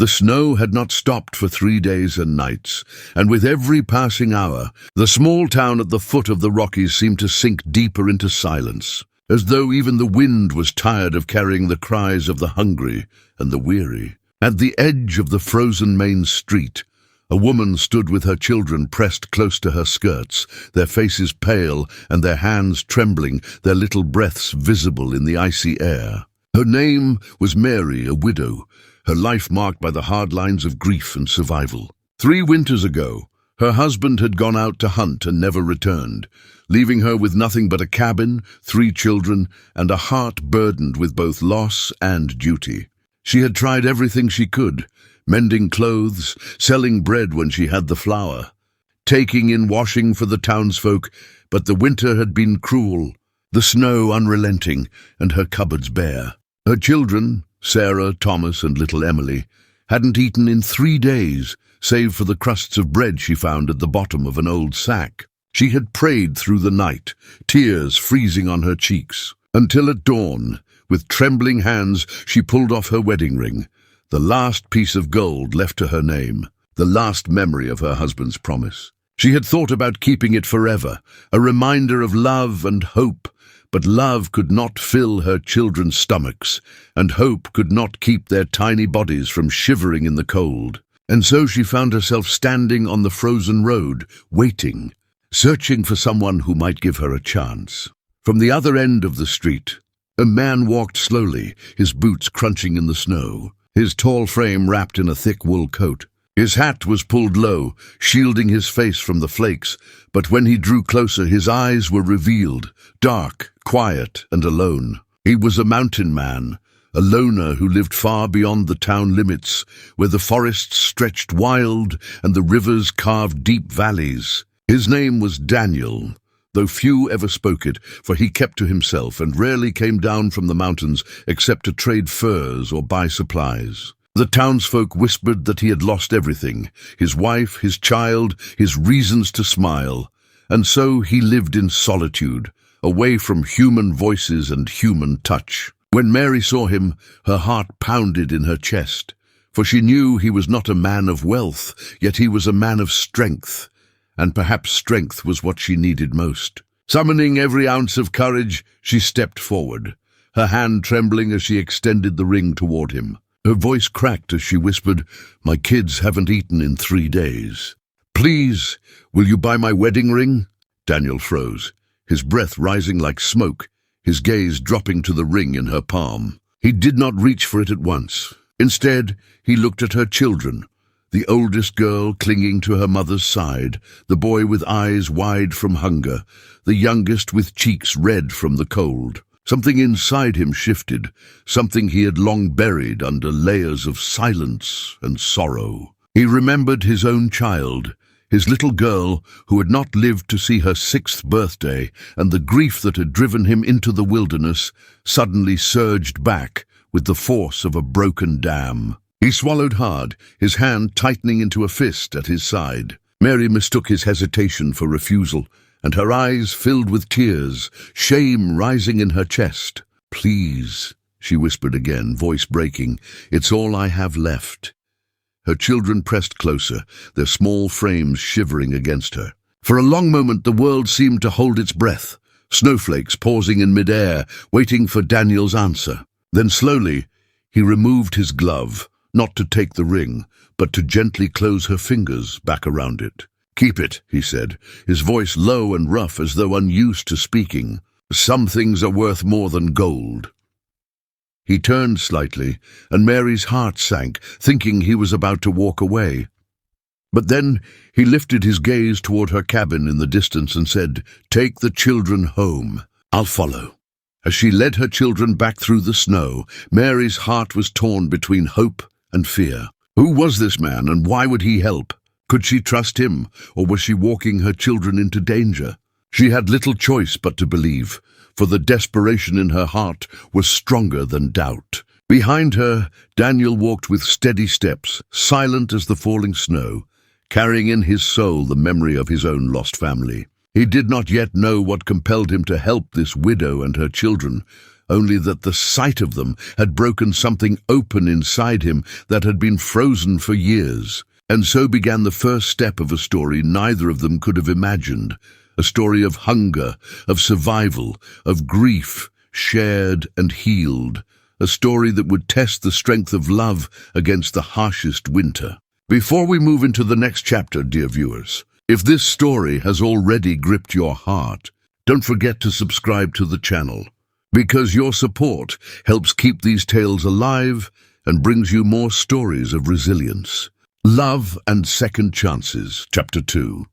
The snow had not stopped for 3 days and nights, and with every passing hour, the small town at the foot of the Rockies seemed to sink deeper into silence, as though even the wind was tired of carrying the cries of the hungry and the weary. At the edge of the frozen main street, a woman stood with her children pressed close to her skirts, their faces pale and their hands trembling, their little breaths visible in the icy air. Her name was Mary, a widow, her life marked by the hard lines of grief and survival. 3 winters ago, her husband had gone out to hunt and never returned, leaving her with nothing but a cabin, 3 children, and a heart burdened with both loss and duty. She had tried everything she could, mending clothes, selling bread when she had the flour, taking in washing for the townsfolk, but the winter had been cruel, the snow unrelenting, and her cupboards bare. Her children, Sarah, Thomas, and little Emily, hadn't eaten in 3 days, save for the crusts of bread she found at the bottom of an old sack. She had prayed through the night, tears freezing on her cheeks, until at dawn, with trembling hands, she pulled off her wedding ring, the last piece of gold left to her name, the last memory of her husband's promise. She had thought about keeping it forever, a reminder of love and hope, but love could not fill her children's stomachs, and hope could not keep their tiny bodies from shivering in the cold. And so she found herself standing on the frozen road, waiting, searching for someone who might give her a chance. From the other end of the street, a man walked slowly, his boots crunching in the snow, his tall frame wrapped in a thick wool coat. His hat was pulled low, shielding his face from the flakes, but when he drew closer, his eyes were revealed, dark, quiet, and alone. He was a mountain man, a loner who lived far beyond the town limits, where the forests stretched wild and the rivers carved deep valleys. His name was Daniel, though few ever spoke it, for he kept to himself and rarely came down from the mountains except to trade furs or buy supplies. The townsfolk whispered that he had lost everything, his wife, his child, his reasons to smile, and so he lived in solitude, away from human voices and human touch. When Mary saw him, her heart pounded in her chest, for she knew he was not a man of wealth, yet he was a man of strength, and perhaps strength was what she needed most. Summoning every ounce of courage, she stepped forward, her hand trembling as she extended the ring toward him. Her voice cracked as she whispered, "My kids haven't eaten in 3 days. Please, will you buy my wedding ring?" Daniel froze, his breath rising like smoke, his gaze dropping to the ring in her palm. He did not reach for it at once. Instead, he looked at her children, the oldest girl clinging to her mother's side, the boy with eyes wide from hunger, the youngest with cheeks red from the cold. Something inside him shifted, something he had long buried under layers of silence and sorrow. He remembered his own child, his little girl who had not lived to see her 6th birthday, and the grief that had driven him into the wilderness suddenly surged back with the force of a broken dam. He swallowed hard, his hand tightening into a fist at his side. Mary mistook his hesitation for refusal, and her eyes filled with tears, shame rising in her chest. "Please," she whispered again, voice breaking, "it's all I have left." Her children pressed closer, their small frames shivering against her. For a long moment the world seemed to hold its breath, snowflakes pausing in midair, waiting for Daniel's answer. Then slowly, he removed his glove, not to take the ring, but to gently close her fingers back around it. "Keep it," he said, his voice low and rough as though unused to speaking. "Some things are worth more than gold." He turned slightly, and Mary's heart sank, thinking he was about to walk away. But then he lifted his gaze toward her cabin in the distance and said, "Take the children home. I'll follow." As she led her children back through the snow, Mary's heart was torn between hope and fear. Who was this man, and why would he help? Could she trust him, or was she walking her children into danger? She had little choice but to believe, for the desperation in her heart was stronger than doubt. Behind her, Daniel walked with steady steps, silent as the falling snow, carrying in his soul the memory of his own lost family. He did not yet know what compelled him to help this widow and her children, only that the sight of them had broken something open inside him that had been frozen for years. And so began the first step of a story neither of them could have imagined, a story of hunger, of survival, of grief, shared and healed, a story that would test the strength of love against the harshest winter. Before we move into the next chapter, dear viewers, if this story has already gripped your heart, don't forget to subscribe to the channel, because your support helps keep these tales alive and brings you more stories of resilience. Love and Second Chances, Chapter 2.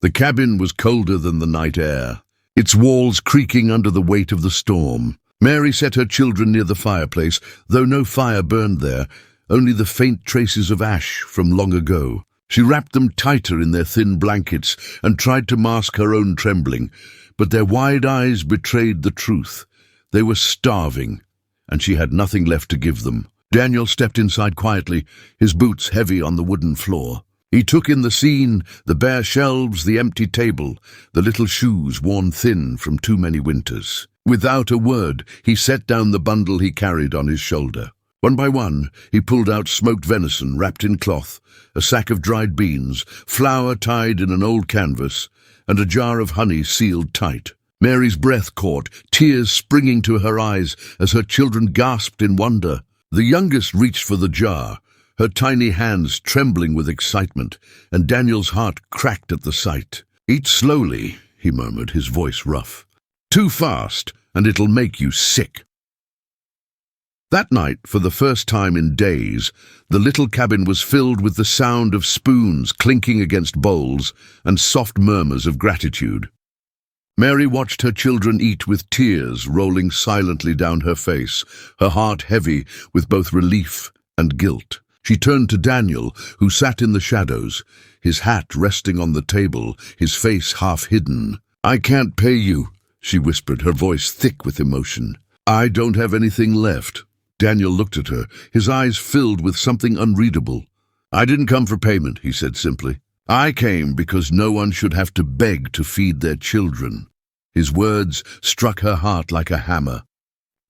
The cabin was colder than the night air, its walls creaking under the weight of the storm. Mary set her children near the fireplace, though no fire burned there, only the faint traces of ash from long ago. She wrapped them tighter in their thin blankets and tried to mask her own trembling, but their wide eyes betrayed the truth. They were starving, and she had nothing left to give them. Daniel stepped inside quietly, his boots heavy on the wooden floor. He took in the scene, the bare shelves, the empty table, the little shoes worn thin from too many winters. Without a word, he set down the bundle he carried on his shoulder. One by one, he pulled out smoked venison wrapped in cloth, a sack of dried beans, flour tied in an old canvas, and a jar of honey sealed tight. Mary's breath caught, tears springing to her eyes as her children gasped in wonder. The youngest reached for the jar, her tiny hands trembling with excitement, and Daniel's heart cracked at the sight. "Eat slowly," he murmured, his voice rough. "Too fast, and it'll make you sick." That night, for the first time in days, the little cabin was filled with the sound of spoons clinking against bowls and soft murmurs of gratitude. Mary watched her children eat with tears rolling silently down her face, her heart heavy with both relief and guilt. She turned to Daniel, who sat in the shadows, his hat resting on the table, his face half hidden. "I can't pay you," she whispered, her voice thick with emotion. "I don't have anything left." Daniel looked at her, his eyes filled with something unreadable. "I didn't come for payment," he said simply. "I came because no one should have to beg to feed their children." His words struck her heart like a hammer,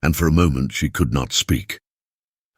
and for a moment she could not speak.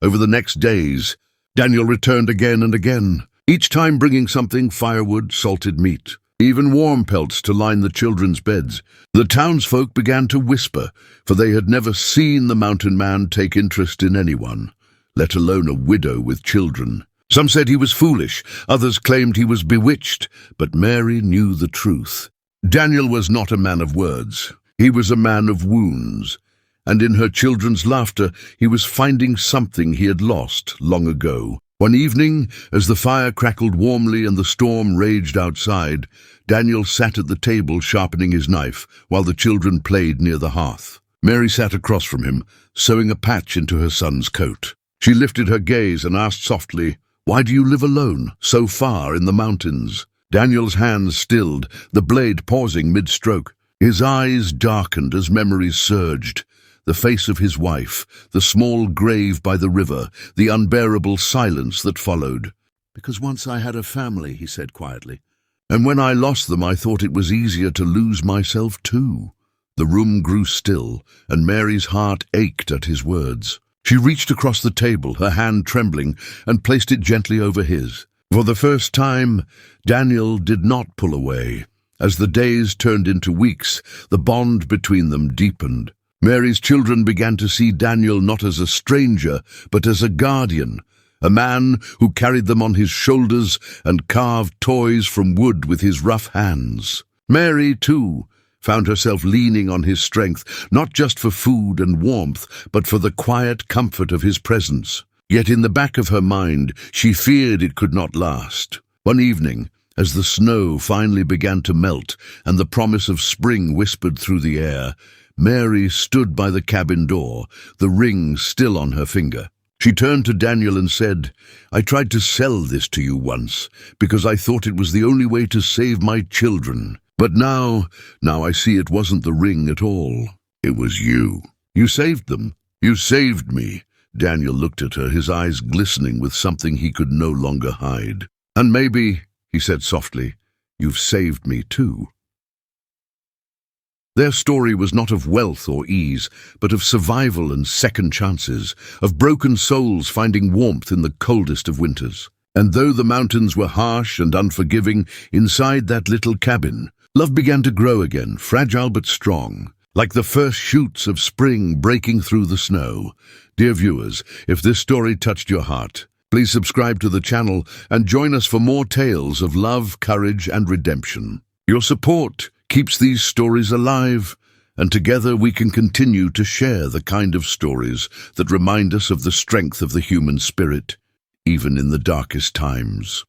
Over the next days, Daniel returned again and again, each time bringing something: firewood, salted meat, even warm pelts to line the children's beds. The townsfolk began to whisper, for they had never seen the mountain man take interest in anyone, let alone a widow with children. Some said he was foolish, others claimed he was bewitched, but Mary knew the truth. Daniel was not a man of words. He was a man of wounds, and in her children's laughter he was finding something he had lost long ago. One evening, as the fire crackled warmly and the storm raged outside, Daniel sat at the table sharpening his knife, while the children played near the hearth. Mary sat across from him, sewing a patch into her son's coat. She lifted her gaze and asked softly, "Why do you live alone, so far in the mountains?" Daniel's hands stilled, the blade pausing mid-stroke. His eyes darkened as memories surged. The face of his wife, the small grave by the river, the unbearable silence that followed. "Because once I had a family," he said quietly, "and when I lost them I thought it was easier to lose myself too." The room grew still, and Mary's heart ached at his words. She reached across the table, her hand trembling, and placed it gently over his. For the first time, Daniel did not pull away. As the days turned into weeks, the bond between them deepened. Mary's children began to see Daniel not as a stranger, but as a guardian, a man who carried them on his shoulders and carved toys from wood with his rough hands. Mary, too, found herself leaning on his strength, not just for food and warmth, but for the quiet comfort of his presence. Yet in the back of her mind, she feared it could not last. One evening, as the snow finally began to melt and the promise of spring whispered through the air, Mary stood by the cabin door, the ring still on her finger. She turned to Daniel and said, "I tried to sell this to you once, because I thought it was the only way to save my children. But now I see it wasn't the ring at all. It was you. You saved them. You saved me." Daniel looked at her, his eyes glistening with something he could no longer hide. "And maybe," he said softly, "you've saved me too." Their story was not of wealth or ease, but of survival and second chances, of broken souls finding warmth in the coldest of winters. And though the mountains were harsh and unforgiving, inside that little cabin, love began to grow again, fragile but strong, like the first shoots of spring breaking through the snow. Dear viewers, if this story touched your heart, please subscribe to the channel and join us for more tales of love, courage, and redemption. Your support keeps these stories alive, and together we can continue to share the kind of stories that remind us of the strength of the human spirit, even in the darkest times.